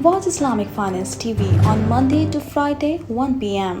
Watch Islamic Finance TV on Monday to Friday 1 p.m.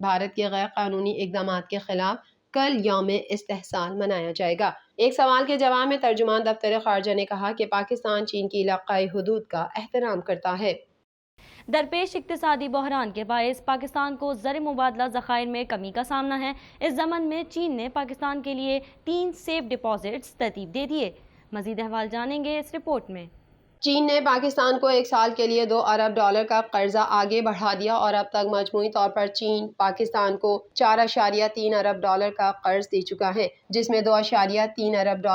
Bharat کے غیر قانونی اقدامات کے خلاف کل یوم استحصال منایا جائے گا۔ ایک سوال کے جواب میں ترجمان دفتر خارجہ نے کہا کہ پاکستان چین کی علاقائی حدود کا احترام کرتا ہے۔ درپیش اقتصادی بحران کے باعث پاکستان کو زر مبادلہ ذخائر میں کمی کا سامنا ہے۔ اس ضمن میں چین نے پاکستان کے لیے 3 سیف ڈپازٹس ترتیب دے دیے۔ مزید احوال جانیں گے اس رپورٹ میں۔ چین نے پاکستان کو 1 سال کے لیے $2 ارب کا قرضہ آگے بڑھا دیا اور اب تک مجموعی طور پر چین پاکستان کو $4.3 ارب کا قرض دے چکا ہے، جس میں $2.3 ارب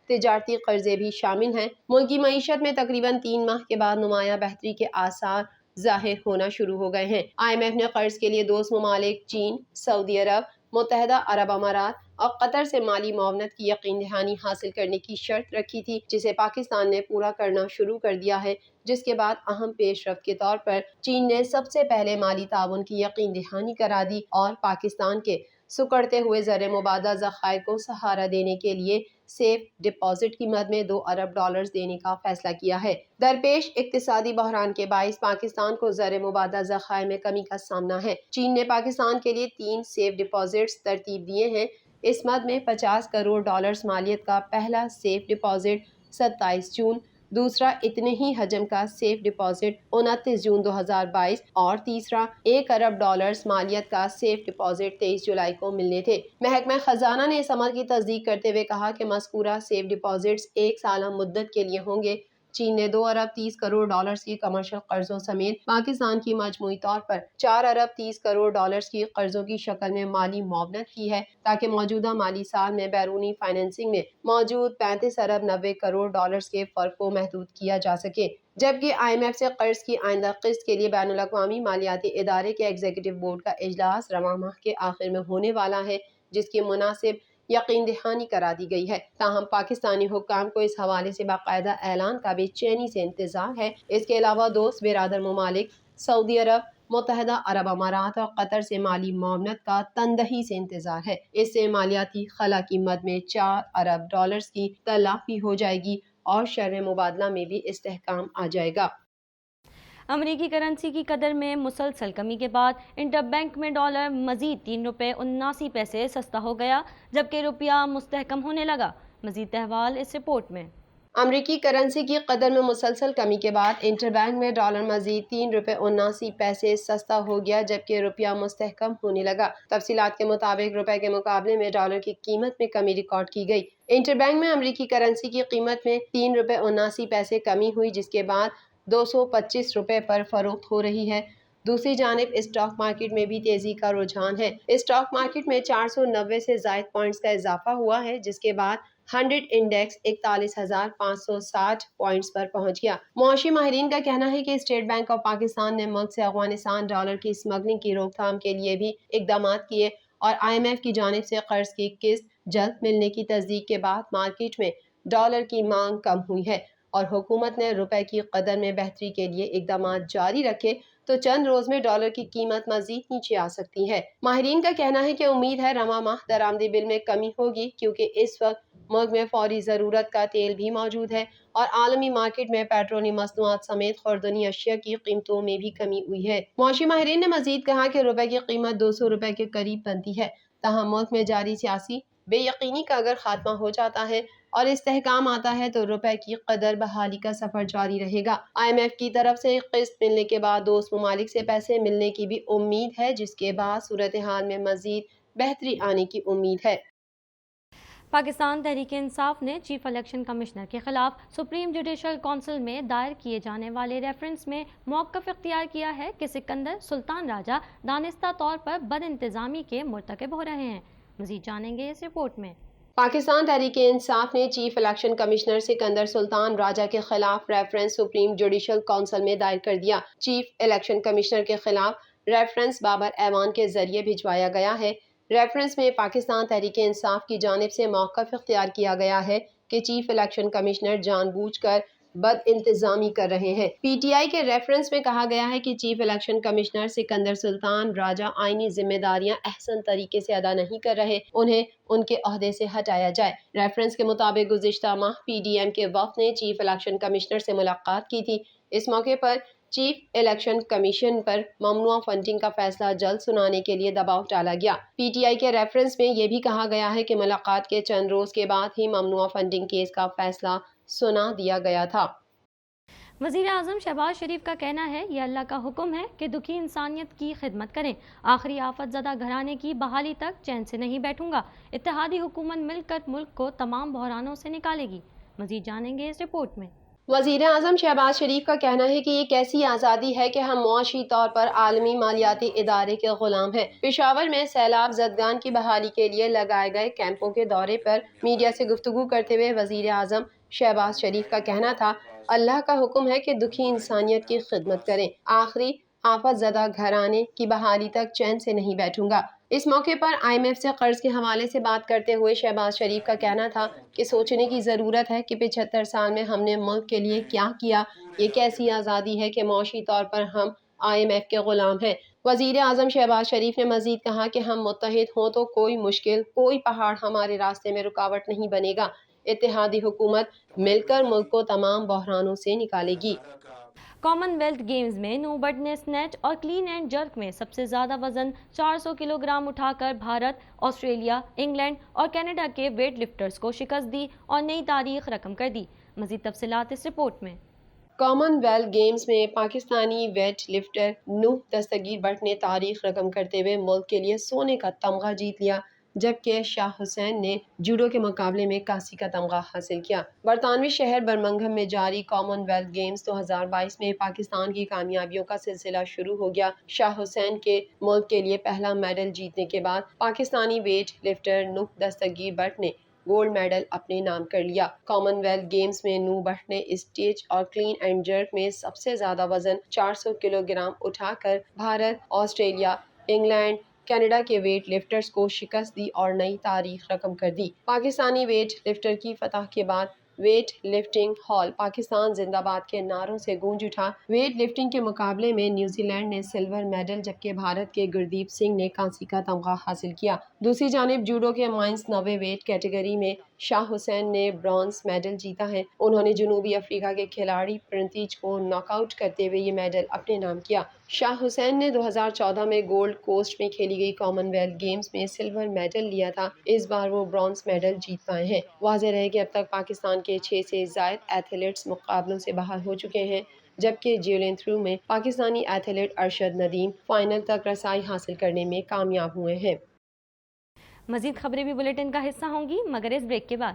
تجارتی قرضے بھی شامل ہیں۔ ملکی معیشت میں تقریباً 3 ماہ کے بعد نمایاں بہتری کے آثار ظاہر ہونا شروع ہو گئے ہیں۔ IMF نے قرض کے لیے دوست ممالک چین، سعودی عرب، متحدہ عرب امارات اور قطر سے مالی معاونت کی یقین دہانی حاصل کرنے کی شرط رکھی تھی، جسے پاکستان نے پورا کرنا شروع کر دیا ہے، جس کے بعد اہم پیش رفت کے طور پر چین نے سب سے پہلے مالی تعاون کی یقین دہانی کرا دی اور پاکستان کے سکڑتے ہوئے زر مبادلہ ذخائر کو سہارا دینے کے لیے سیف ڈپازٹ کی مد میں $2 ارب دینے کا فیصلہ کیا ہے۔ درپیش اقتصادی بحران کے باعث پاکستان کو زر مبادلہ ذخائر میں کمی کا سامنا ہے۔ چین نے پاکستان کے لیے 3 سیف ڈپازٹس ترتیب دیے ہیں۔ اس مد میں $50 کروڑ مالیت کا پہلا سیف ڈپازٹ 27 جون، دوسرا اتنے ہی حجم کا سیف ڈپازٹ 29 جون 2022 اور تیسرا $1 ارب مالیت کا سیف ڈپازٹ 23 جولائی کو ملنے تھے۔ محکمہ خزانہ نے اس عمل کی تصدیق کرتے ہوئے کہا کہ مذکورہ سیف ڈپازٹس 1 سالہ مدت کے لیے ہوں گے۔ چین نے $2 ارب 30 کروڑ کی کمرشل قرضوں سمیت پاکستان کی مجموعی طور پر $4 ارب 30 کروڑ کی قرضوں کی شکل میں مالی معاونت کی ہے، تاکہ موجودہ مالی سال میں بیرونی فائنینسنگ میں موجود $35 ارب 90 کروڑ کے فرق کو محدود کیا جا سکے، جبکہ IMF سے قرض کی آئندہ قسط کے لیے بین الاقوامی مالیاتی ادارے کے ایگزیکٹو بورڈ کا اجلاس رواں ماہ کے آخر میں ہونے والا ہے، جس کی مناسب یقین دہانی کرا دی گئی ہے۔ تاہم پاکستانی حکام کو اس حوالے سے باقاعدہ اعلان کا بے چینی سے انتظار ہے۔ اس کے علاوہ دوست برادر ممالک سعودی عرب، متحدہ عرب امارات اور قطر سے مالی معاونت کا تندہی سے انتظار ہے۔ اس سے مالیاتی خلا کی مد میں $4 ارب کی تلافی ہو جائے گی اور شرح مبادلہ میں بھی استحکام آ جائے گا۔ امریکی کرنسی کی قدر میں مسلسل کمی کے بعد انٹر بینک میں ڈالر مزید $3.79 سستا ہو گیا، جبکہ روپیہ مستحکم ہونے لگا۔ مزید احوال اس رپورٹ میں۔ امریکی کرنسی کی قدر میں مسلسل کمی کے بعد انٹر بینک میں ڈالر مزید $3.79 سستا ہو گیا، جبکہ روپیہ مستحکم ہونے لگا۔ تفصیلات کے مطابق روپے کے مقابلے میں ڈالر کی قیمت میں کمی ریکارڈ کی گئی۔ انٹر بینک میں امریکی کرنسی کی قیمت میں $3.79 کمی ہوئی، جس کے بعد $225 پر فروخت ہو رہی ہے۔ دوسری جانب اسٹاک مارکیٹ میں بھی تیزی کا رجحان ہے۔ اسٹاک مارکیٹ میں 490 سے زائد پوائنٹس کا اضافہ ہوا ہے، جس کے بعد 100 انڈیکس 41,560 پوائنٹس پر پہنچ گیا۔ معاشی ماہرین کا کہنا ہے کہ اسٹیٹ بینک آف پاکستان نے ملک سے افغانستان ڈالر کی اسمگلنگ کی روک تھام کے لیے بھی اقدامات کیے اور IMF کی جانب سے قرض کی قسط جلد ملنے کی تصدیق کے بعد مارکیٹ میں ڈالر کی مانگ کم ہوئی ہے اور حکومت نے روپے کی قدر میں بہتری کے لیے اقدامات جاری رکھے تو چند روز میں ڈالر کی قیمت مزید نیچے آ سکتی ہے۔ ماہرین کا کہنا ہے کہ امید ہے رواں ماہ درآمدی بل میں کمی ہوگی، کیونکہ اس وقت ملک میں فوری ضرورت کا تیل بھی موجود ہے اور عالمی مارکیٹ میں پیٹرولیم مصنوعات سمیت خوردنی اشیاء کی قیمتوں میں بھی کمی ہوئی ہے۔ معاشی ماہرین نے مزید کہا کہ روپے کی قیمت $200 کے قریب بنتی ہے، تاہم ملک میں جاری سیاسی بے یقینی کا اگر خاتمہ ہو جاتا ہے اور استحکام آتا ہے تو روپے کی قدر بحالی کا سفر جاری رہے گا۔ IMF کی طرف سے قسط ملنے کے بعد دوست ممالک سے پیسے ملنے کی بھی امید ہے، جس کے بعد صورتحال میں مزید بہتری آنے کی امید ہے۔ پاکستان تحریک انصاف نے چیف الیکشن کمشنر کے خلاف سپریم جوڈیشل کونسل میں دائر کیے جانے والے ریفرنس میں موقف اختیار کیا ہے کہ سکندر سلطان راجہ دانستہ طور پر بد انتظامی کے مرتکب ہو رہے ہیں۔ مزید جانیں گے اس رپورٹ میں۔ پاکستان تحریک انصاف نے چیف الیکشن کمشنر سکندر سلطان راجہ کے خلاف ریفرنس سپریم جوڈیشل کونسل میں دائر کر دیا۔ چیف الیکشن کمشنر کے خلاف ریفرنس بابر ایوان کے ذریعے بھجوایا گیا ہے۔ ریفرنس میں پاکستان تحریک انصاف کی جانب سے موقف اختیار کیا گیا ہے کہ چیف الیکشن کمشنر جان بوجھ کر بد انتظامی کر رہے ہیں۔ PTI کے ریفرنس میں کہا گیا ہے کہ چیف الیکشن کمشنر سکندر سلطان راجہ آئینی ذمہ داریاں احسن طریقے سے ادا نہیں کر رہے، انہیں ان کے عہدے سے ہٹایا جائے۔ ریفرنس کے مطابق گزشتہ ماہ PDM کے وفد نے چیف الیکشن کمشنر سے ملاقات کی تھی۔ اس موقع پر چیف الیکشن کمیشن پر ممنوع فنڈنگ کا فیصلہ جلد سنانے کے لیے دباؤ ڈالا گیا۔ پی ٹی آئی کے ریفرنس میں یہ بھی کہا گیا ہے کہ ملاقات کے چند روز کے بعد ہی ممنوع فنڈنگ کیس کا فیصلہ سنا دیا گیا تھا۔ وزیر اعظم شہباز شریف کا کہنا ہے یہ اللہ کا حکم ہے کہ دکھی انسانیت کی خدمت کریں، آخری آفت زدہ گھرانے کی بحالی تک چین سے نہیں بیٹھوں گا، اتحادی حکومت مل کر ملک کو تمام بحرانوں سے نکالے گی۔ مزید جانیں گے اس رپورٹ میں۔ وزیر اعظم شہباز شریف کا کہنا ہے کہ یہ کیسی آزادی ہے کہ ہم معاشی طور پر عالمی مالیاتی ادارے کے غلام ہیں۔ پشاور میں سیلاب زدگان کی بحالی کے لیے لگائے گئے کیمپوں کے دورے پر میڈیا سے گفتگو کرتے ہوئے وزیر اعظم شہباز شریف کا کہنا تھا، اللہ کا حکم ہے کہ دکھی انسانیت کی خدمت کریں، آخری آفت زدہ گھرانے کی بحالی تک چین سے نہیں بیٹھوں گا۔ اس موقع پر آئی ایم ایف سے قرض کے حوالے سے بات کرتے ہوئے شہباز شریف کا کہنا تھا کہ سوچنے کی ضرورت ہے کہ 75 سال میں ہم نے ملک کے لیے کیا کیا، یہ کیسی آزادی ہے کہ معاشی طور پر ہم آئی ایم ایف کے غلام ہیں۔ وزیر اعظم شہباز شریف نے مزید کہا کہ ہم متحد ہوں تو کوئی مشکل، کوئی پہاڑ ہمارے راستے میں رکاوٹ نہیں بنے گا، اتحادی حکومت مل کر ملک کو تمام بحرانوں سے نکالے گی۔ کامن ویلتھ گیمز میں نوبرٹ نے سنیچ اور کلین اینڈ جرک میں سب سے زیادہ وزن 400 کلو گرام اٹھا کر بھارت، آسٹریلیا، انگلینڈ اور کینیڈا کے ویٹ لفٹرز کو شکست دی اور نئی تاریخ رقم کر دی۔ مزید تفصیلات اس رپورٹ میں۔ کامن ویلتھ گیمز میں پاکستانی ویٹ لفٹر نوح دستگیر بٹ نے تاریخ رقم کرتے ہوئے ملک کے لیے سونے کا تمغہ جیت لیا، جبکہ شاہ حسین نے جوڈو کے مقابلے میں کانسی کا تمغہ حاصل کیا۔ برطانوی شہر برمنگھم میں جاری کامن ویلتھ گیمز 2022 میں پاکستان کی کامیابیوں کا سلسلہ شروع ہو گیا۔ شاہ حسین کے ملک کے لیے پہلا میڈل جیتنے کے بعد پاکستانی ویٹ لفٹر نوح دستگیر بٹ نے گولڈ میڈل اپنے نام کر لیا۔ کامن ویلتھ گیمز میں نوح بٹ نے اسٹیچ اور کلین اینڈ جرک میں سب سے زیادہ وزن 400 کلو گرام اٹھا کر بھارت، آسٹریلیا، انگلینڈ، کینیڈا کے ویٹ لفٹرز کو شکست دی اور نئی تاریخ رقم کر دی۔ پاکستانی ویٹ لفٹر کی فتح کے بعد ویٹ لفٹنگ ہال پاکستان زندہ باد کے نعروں سے گونج اٹھا۔ ویٹ لفٹنگ کے مقابلے میں نیوزی لینڈ نے سلور میڈل جبکہ بھارت کے گردیپ سنگھ نے کانسی کا تمغہ حاصل کیا۔ دوسری جانب جوڈو کے مائنس 90 ویٹ کیٹیگری میں شاہ حسین نے برونز میڈل جیتا ہے۔ انہوں نے جنوبی افریقہ کے کھلاڑی پرنتیج کو ناک آؤٹ کرتے ہوئے یہ میڈل اپنے نام کیا۔ شاہ حسین نے 2014 میں گولڈ کوسٹ میں کھیلی گئی کامن ویلتھ گیمز میں سلور میڈل لیا تھا، اس بار وہ برونز میڈل جیت پائے ہیں۔ واضح رہے کہ اب تک پاکستان کے 6 سے زائد ایتھلیٹس مقابلوں سے باہر ہو چکے ہیں، جبکہ جیولن تھرو میں پاکستانی ایتھلیٹ ارشد ندیم فائنل تک رسائی حاصل کرنے میں کامیاب ہوئے ہیں۔ مزید خبریں بھی بلیٹن کا حصہ ہوں گی مگر اس بریک کے بعد۔